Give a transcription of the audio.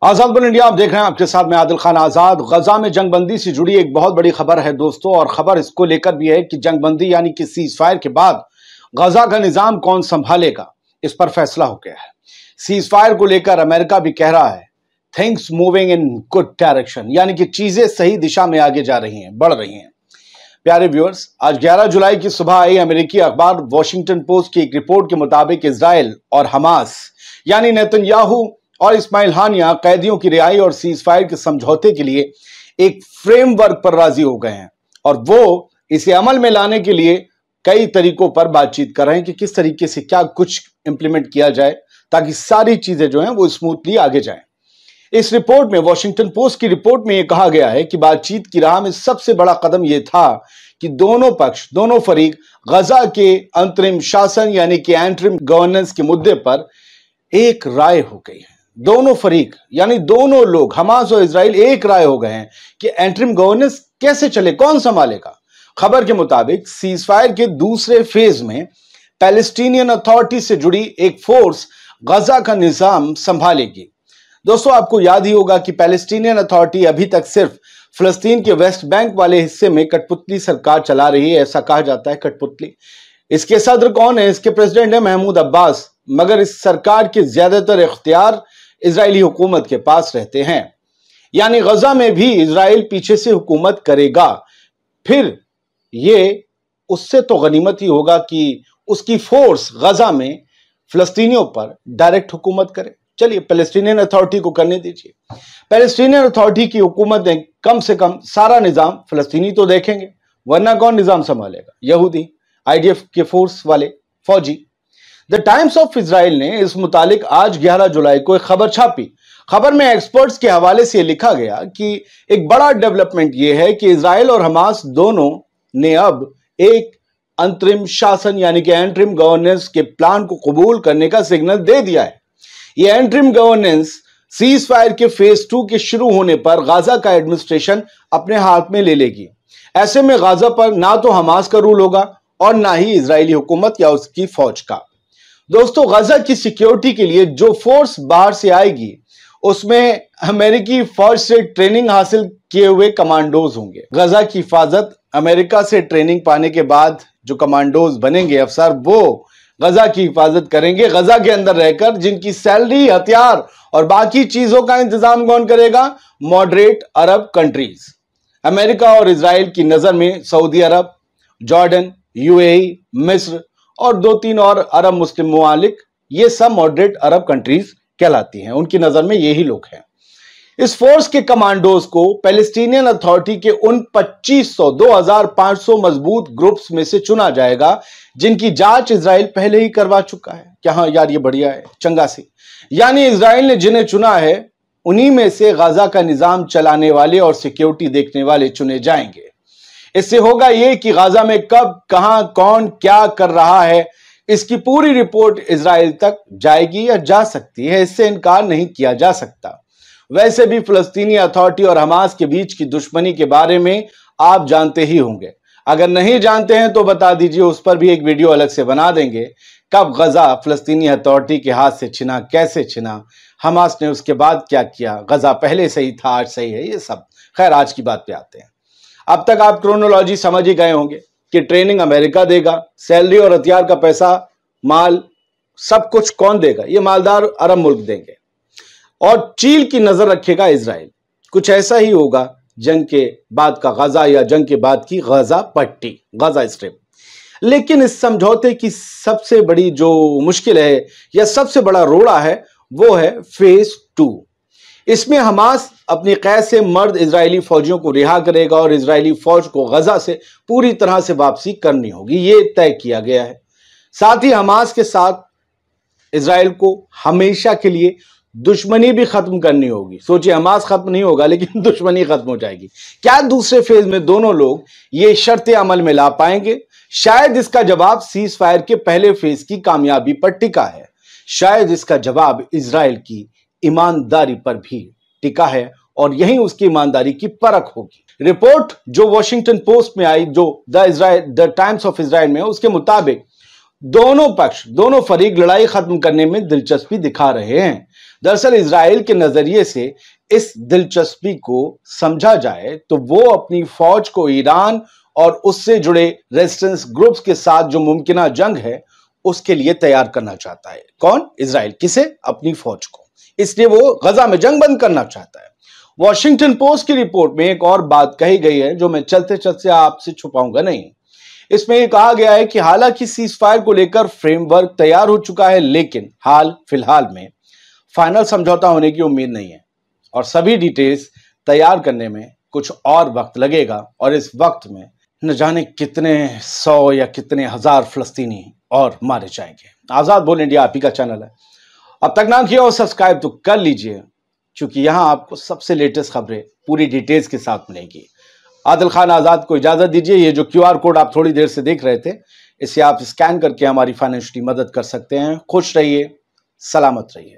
आजाद bull India आप देख रहे हैं, आपके साथ मैं आदिल खान आजाद। गजा में जंगबंदी से जुड़ी एक बहुत बड़ी खबर है दोस्तों, और खबर इसको लेकर भी है कि जंगबंदी यानी कि सीज फायर के बाद गजा का निजाम कौन संभालेगा, इस पर फैसला हो गया है। सीज फायर को लेकर अमेरिका भी कह रहा है things moving in good direction, यानी कि चीजें सही दिशा में आगे जा रही हैं, बढ़ रही हैं। प्यारे व्यूअर्स, आज 11 जुलाई की सुबह आई अमेरिकी अखबार वॉशिंगटन पोस्ट की एक रिपोर्ट के मुताबिक इजराइल और हमास यानी नेतन्याहू और इस्माइल हानिया कैदियों की रिहाई और सीज फायर के समझौते के लिए एक फ्रेमवर्क पर राजी हो गए हैं, और वो इसे अमल में लाने के लिए कई तरीकों पर बातचीत कर रहे हैं कि किस तरीके से क्या कुछ इंप्लीमेंट किया जाए ताकि सारी चीजें जो हैं वो स्मूथली आगे जाएं। इस रिपोर्ट में, वॉशिंगटन पोस्ट की रिपोर्ट में यह कहा गया है कि बातचीत की राह में सबसे बड़ा कदम यह था कि दोनों पक्ष, दोनों फरीक गजा के अंतरिम शासन यानी कि एंटरिम गवर्नेंस के मुद्दे पर एक राय हो गई है। दोनों फरीक यानी दोनों लोग, हमास और इजराइल, एक राय हो गए हैं कि एंटरिम गवर्नेंस कैसे चले, कौन संभालेगा। खबर के मुताबिक सीज फायर के दूसरे फेज में पैलेस्टीनियन अथॉरिटी से जुड़ी एक फोर्स गजा का निजाम संभालेगी। दोस्तों, आपको याद ही होगा कि पैलेस्टीनियन अथॉरिटी अभी तक सिर्फ फिलिस्तीन के वेस्ट बैंक वाले हिस्से में कठपुतली सरकार चला रही है, ऐसा कहा जाता है, कठपुतली। इसके सदर कौन है? इसके प्रेसिडेंट है महमूद अब्बास, मगर इस सरकार के ज्यादातर इख्तियार इजरायली हुकूमत के पास रहते हैं। यानी गजा में भी इजराइल पीछे से हुकूमत करेगा। फिर ये उससे तो गनीमत ही होगा कि उसकी फोर्स गजा में फिलिस्तीनियों पर डायरेक्ट हुकूमत करे। चलिए, पैलेस्टीनियन अथॉरिटी को करने दीजिए। पैलेस्टीनियन अथॉरिटी की हुकूमत ने कम से कम सारा निजाम फिलिस्तीनी तो देखेंगे, वरना कौन निजाम संभालेगा? यहूदी, आईडीएफ के फोर्स वाले फौजी। द टाइम्स ऑफ इजराइल ने इस मुतालिक आज 11 जुलाई को एक खबर छापी। खबर में एक्सपर्ट्स के हवाले से लिखा गया कि एक बड़ा डेवलपमेंट यह है कि इजराइल और हमास दोनों ने अब एक अंतरिम शासन यानी कि एंटरिम गवर्नेंस के प्लान को कबूल करने का सिग्नल दे दिया है। यह एंटरिम गवर्नेंस सीज फायर के फेज 2 के शुरू होने पर गाजा का एडमिनिस्ट्रेशन अपने हाथ में ले लेगी। ऐसे में गाजा पर ना तो हमास का रूल होगा और ना ही इजरायली हुकूमत या उसकी फौज का। दोस्तों, गजा की सिक्योरिटी के लिए जो फोर्स बाहर से आएगी उसमें अमेरिकी फौज से ट्रेनिंग हासिल किए हुए कमांडोज होंगे। गजा की हिफाजत अमेरिका से ट्रेनिंग पाने के बाद जो कमांडोज बनेंगे अफसर, वो गजा की हिफाजत करेंगे। गजा के अंदर रहकर जिनकी सैलरी, हथियार और बाकी चीजों का इंतजाम कौन करेगा? मॉडरेट अरब कंट्रीज। अमेरिका और इजराइल की नजर में सऊदी अरब, जॉर्डन, यूएई, मिस्र और 2-3 और अरब मुस्लिम ममालिक, ये सब मॉडरेट अरब कंट्रीज कहलाती हैं। उनकी नजर में यही लोग हैं। इस फोर्स के कमांडोज को पैलेस्टीनियन अथॉरिटी के उन 2500 मजबूत ग्रुप्स में से चुना जाएगा जिनकी जांच इजराइल पहले ही करवा चुका है। क्या हाँ यार, ये बढ़िया है, चंगा सी। यानी इजराइल ने जिन्हें चुना है उन्हीं में से गजा का निजाम चलाने वाले और सिक्योरिटी देखने वाले चुने जाएंगे। इससे होगा यह कि गाजा में कब, कहां, कौन क्या कर रहा है, इसकी पूरी रिपोर्ट इजराइल तक जाएगी या जा सकती है, इससे इनकार नहीं किया जा सकता। वैसे भी फिलिस्तीनी अथॉरिटी और हमास के बीच की दुश्मनी के बारे में आप जानते ही होंगे। अगर नहीं जानते हैं तो बता दीजिए, उस पर भी एक वीडियो अलग से बना देंगे। कब गजा फिलिस्तीनी अथॉरिटी के हाथ से छिना, कैसे छिना, हमास ने उसके बाद क्या किया, गजा पहले सही था आज सही है, ये सब। खैर, आज की बात पे आते हैं। अब तक आप क्रोनोलॉजी समझ ही गए होंगे कि ट्रेनिंग अमेरिका देगा, सैलरी और हथियार का पैसा, माल, सब कुछ कौन देगा? ये मालदार अरब मुल्क देंगे, और चील की नजर रखेगा इजराइल। कुछ ऐसा ही होगा जंग के बाद का गजा, या जंग के बाद की गजा पट्टी, गजा स्ट्रिप। लेकिन इस समझौते की सबसे बड़ी जो मुश्किल है या सबसे बड़ा रोड़ा है वो है फेज 2। इसमें हमास अपनी कैद से मर्द इजरायली फौजियों को रिहा करेगा और इजरायली फौज को गजा से पूरी तरह से वापसी करनी होगी, ये तय किया गया है। साथ ही हमास के साथ इजराइल को हमेशा के लिए दुश्मनी भी खत्म करनी होगी। सोचिए, हमास खत्म नहीं होगा लेकिन दुश्मनी खत्म हो जाएगी। क्या दूसरे फेज में दोनों लोग ये शर्तें अमल में ला पाएंगे? शायद इसका जवाब सीज फायर के पहले फेज की कामयाबी पर टिका है। शायद इसका जवाब इजराइल की ईमानदारी पर भी टिका है, और यही उसकी ईमानदारी की परख होगी। रिपोर्ट जो वॉशिंगटन पोस्ट में आई, जो द टाइम्स ऑफ इजराइल में, उसके मुताबिक दोनों पक्ष, दोनों फरीक लड़ाई खत्म करने में दिलचस्पी दिखा रहे हैं। दरअसल इजराइल के नजरिए से इस दिलचस्पी को समझा जाए तो वो अपनी फौज को ईरान और उससे जुड़े रेजिस्टेंस ग्रुप्स के साथ जो मुमकिन जंग है उसके लिए तैयार करना चाहता है। कौन? इजराइल। किसे? अपनी फौज को। इसलिए वो गजा में जंग बंद करना चाहता है। वॉशिंगटन पोस्ट की रिपोर्ट में एक और बात कही गई है जो मैं चलते चलते आपसे छुपाऊंगा नहीं। इसमें यह कहा गया है कि हालांकि सीज फायर को लेकर फ्रेमवर्क तैयार हो चुका है, लेकिन फिलहाल में फाइनल समझौता होने की उम्मीद नहीं है और सभी डिटेल्स तैयार करने में कुछ और वक्त लगेगा और इस वक्त में न जाने कितने 100 या कितने हजार फलस्तीनी और मारे जाएंगे। आजाद बोल इंडिया आप ही का चैनल है। अब तक ना किया हो सब्सक्राइब तो कर लीजिए, क्योंकि यहां आपको सबसे लेटेस्ट खबरें पूरी डिटेल्स के साथ मिलेगी। आदिल खान आजाद को इजाजत दीजिए। ये जो QR कोड आप थोड़ी देर से देख रहे थे, इसे आप स्कैन करके हमारी फाइनेंशियली मदद कर सकते हैं। खुश रहिए, सलामत रहिए।